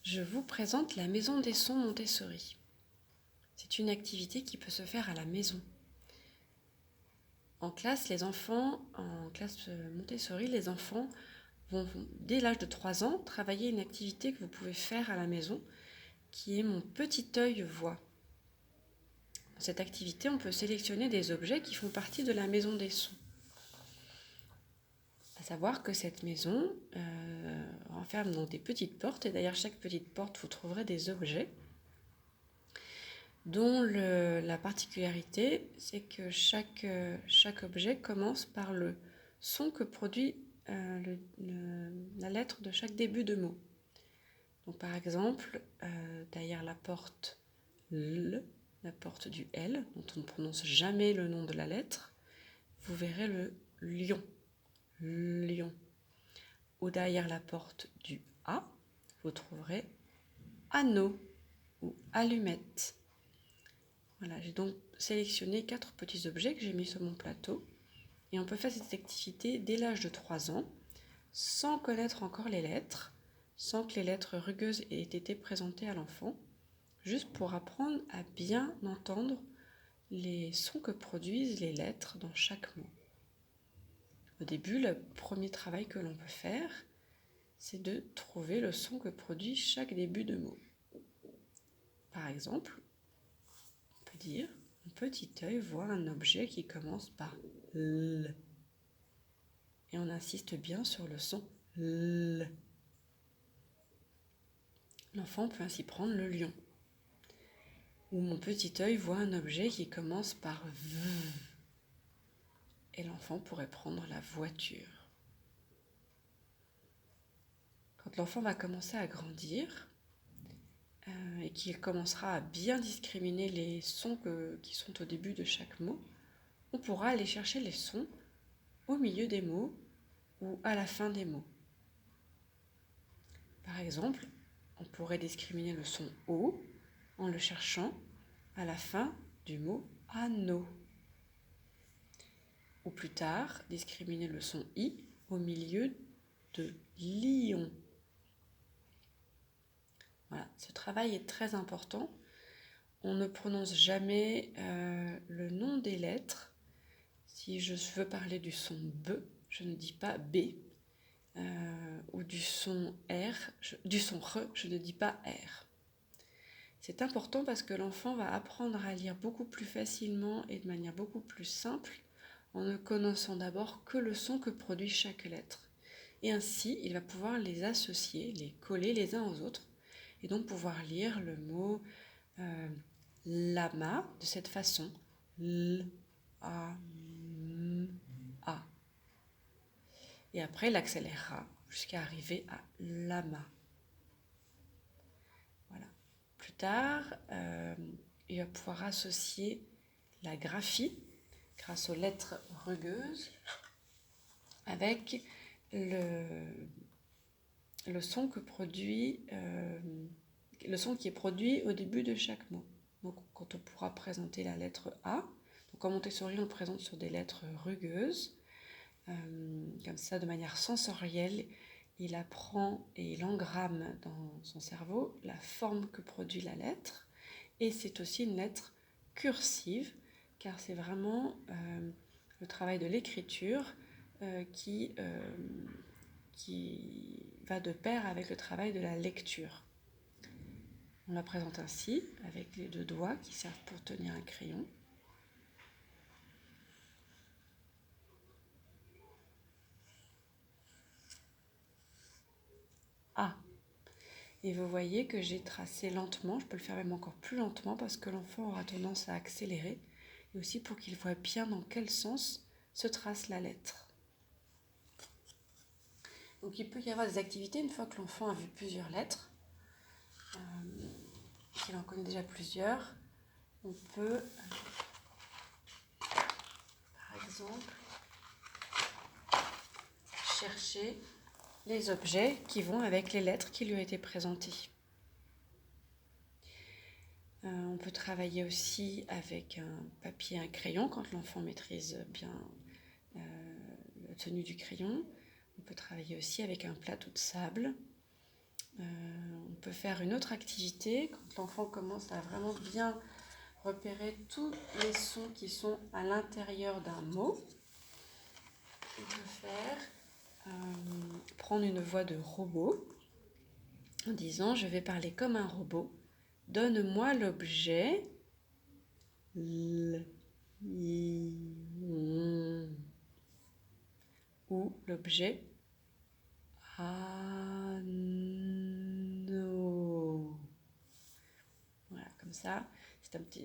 je vous présente la maison des sons Montessori. C'est une activité qui peut se faire à la maison. En classe Montessori, les enfants vont, dès l'âge de 3 ans, travailler une activité que vous pouvez faire à la maison, qui est Mon petit œil voit. Dans cette activité, on peut sélectionner des objets qui font partie de la maison des sons. À savoir que cette maison renferme donc des petites portes, et derrière chaque petite porte, vous trouverez des objets dont la particularité, c'est que chaque objet commence par le son que produit la lettre de chaque début de mot. Donc par exemple, derrière la porte L, la porte du L, dont on ne prononce jamais le nom de la lettre, vous verrez le lion, lion. Ou derrière la porte du A, vous trouverez anneau ou allumette. Voilà, j'ai donc sélectionné 4 petits objets que j'ai mis sur mon plateau. Et on peut faire cette activité dès l'âge de 3 ans, sans connaître encore les lettres, sans que les lettres rugueuses aient été présentées à l'enfant, juste pour apprendre à bien entendre les sons que produisent les lettres dans chaque mot. Au début, le premier travail que l'on peut faire, c'est de trouver le son que produit chaque début de mot. Par exemple, on peut dire « Mon petit œil voit un objet qui commence par L ». Et on insiste bien sur le son L. L'enfant peut ainsi prendre le lion. Ou mon petit œil voit un objet qui commence par V. Et l'enfant pourrait prendre la voiture. Quand l'enfant va commencer à grandir et qu'il commencera à bien discriminer les sons qui sont au début de chaque mot, on pourra aller chercher les sons au milieu des mots ou à la fin des mots. Par exemple, on pourrait discriminer le son O en le cherchant à la fin du mot anneau. Ou plus tard, discriminer le son I au milieu de lion. Voilà, ce travail est très important. On ne prononce jamais le nom des lettres. Si je veux parler du son B, je ne dis pas B. Ou du son R, du son R, je ne dis pas R. C'est important parce que l'enfant va apprendre à lire beaucoup plus facilement et de manière beaucoup plus simple en ne connaissant d'abord que le son que produit chaque lettre. Et ainsi, il va pouvoir les associer, les coller les uns aux autres, et donc pouvoir lire le mot lama de cette façon. L, A, M, A. Et après, il accélérera jusqu'à arriver à lama. Voilà. Plus tard, il va pouvoir associer la graphie grâce aux lettres rugueuses avec le son le son qui est produit au début de chaque mot. Donc quand on pourra présenter la lettre A, donc en Montessori on le présente sur des lettres rugueuses, comme ça de manière sensorielle, il apprend et il engramme dans son cerveau la forme que produit la lettre, et c'est aussi une lettre cursive, car c'est vraiment le travail de l'écriture qui va de pair avec le travail de la lecture. On la présente ainsi, avec les 2 doigts qui servent pour tenir un crayon. A. Et vous voyez que j'ai tracé lentement, je peux le faire même encore plus lentement parce que l'enfant aura tendance à accélérer, et aussi pour qu'il voit bien dans quel sens se trace la lettre. Donc il peut y avoir des activités une fois que l'enfant a vu plusieurs lettres, qu'il en connaît déjà plusieurs. On peut, par exemple, chercher les objets qui vont avec les lettres qui lui ont été présentées. On peut travailler aussi avec un papier et un crayon quand l'enfant maîtrise bien la tenue du crayon. On peut travailler aussi avec un plateau de sable. On peut faire une autre activité quand l'enfant commence à vraiment bien repérer tous les sons qui sont à l'intérieur d'un mot. Il peut prendre une voix de robot en disant « Je vais parler comme un robot. Donne-moi l'objet ou l'objet anneau. » Voilà, comme ça,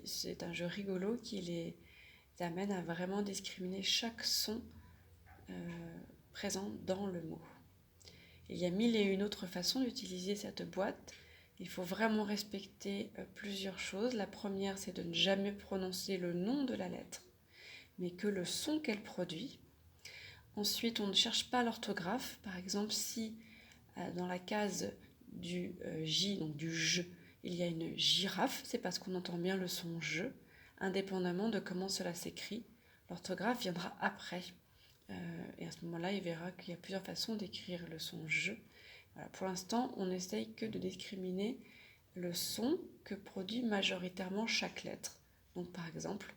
c'est un jeu rigolo qui les amène à vraiment discriminer chaque son présent dans le mot. Il y a 1001 autres façons d'utiliser cette boîte. Il faut vraiment respecter plusieurs choses. La première, c'est de ne jamais prononcer le nom de la lettre, mais que le son qu'elle produit. Ensuite, on ne cherche pas l'orthographe. Par exemple, si dans la case du J, donc du je, il y a une girafe, c'est parce qu'on entend bien le son je, indépendamment de comment cela s'écrit. L'orthographe viendra après. Et à ce moment-là, il verra qu'il y a plusieurs façons d'écrire le son je. Voilà, pour l'instant, on n'essaye que de discriminer le son que produit majoritairement chaque lettre. Donc par exemple,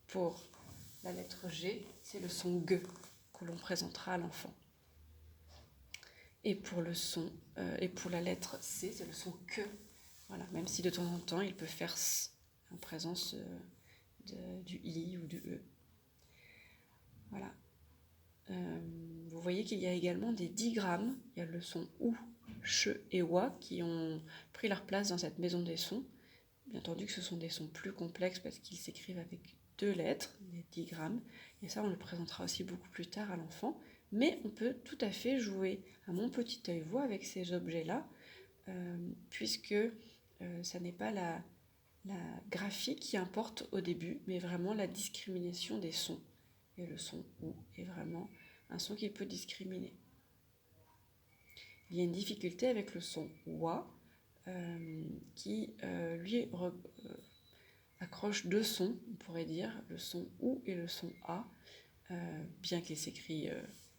pour la lettre G, c'est le son G que l'on présentera à l'enfant. Et pour la lettre C, c'est le son que. Voilà, même si de temps en temps, il peut faire S en présence du I ou du E. Voilà. Vous voyez qu'il y a également des digrammes. Il y a le son OU, CHE et OUA qui ont pris leur place dans cette maison des sons. Bien entendu que ce sont des sons plus complexes parce qu'ils s'écrivent avec 2 lettres, des digrammes. Et ça, on le présentera aussi beaucoup plus tard à l'enfant. Mais on peut tout à fait jouer à mon petit œil-voix avec ces objets-là, puisque ça n'est pas la graphie qui importe au début, mais vraiment la discrimination des sons. Et le son OU est vraiment un son qui peut discriminer. Il y a une difficulté avec le son OUA qui, lui, accroche 2 sons, on pourrait dire, le son OU et le son A, bien qu'il s'écrit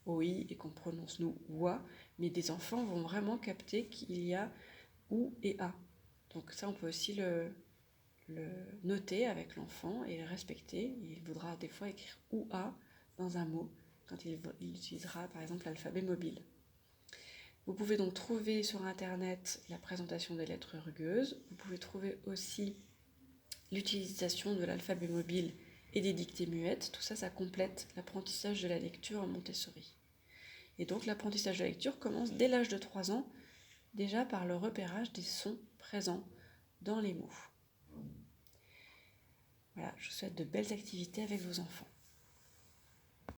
OI et qu'on prononce nous OUA, mais des enfants vont vraiment capter qu'il y a OU et A. Donc ça, on peut aussi le noter avec l'enfant et le respecter. Il voudra des fois écrire OUA dans un mot quand il utilisera par exemple l'alphabet mobile. Vous pouvez donc trouver sur internet la présentation des lettres rugueuses. Vous pouvez trouver aussi l'utilisation de l'alphabet mobile et des dictées muettes. Tout ça, ça complète l'apprentissage de la lecture en Montessori. Et donc l'apprentissage de la lecture commence dès l'âge de 3 ans, déjà par le repérage des sons présents dans les mots. Voilà, je vous souhaite de belles activités avec vos enfants.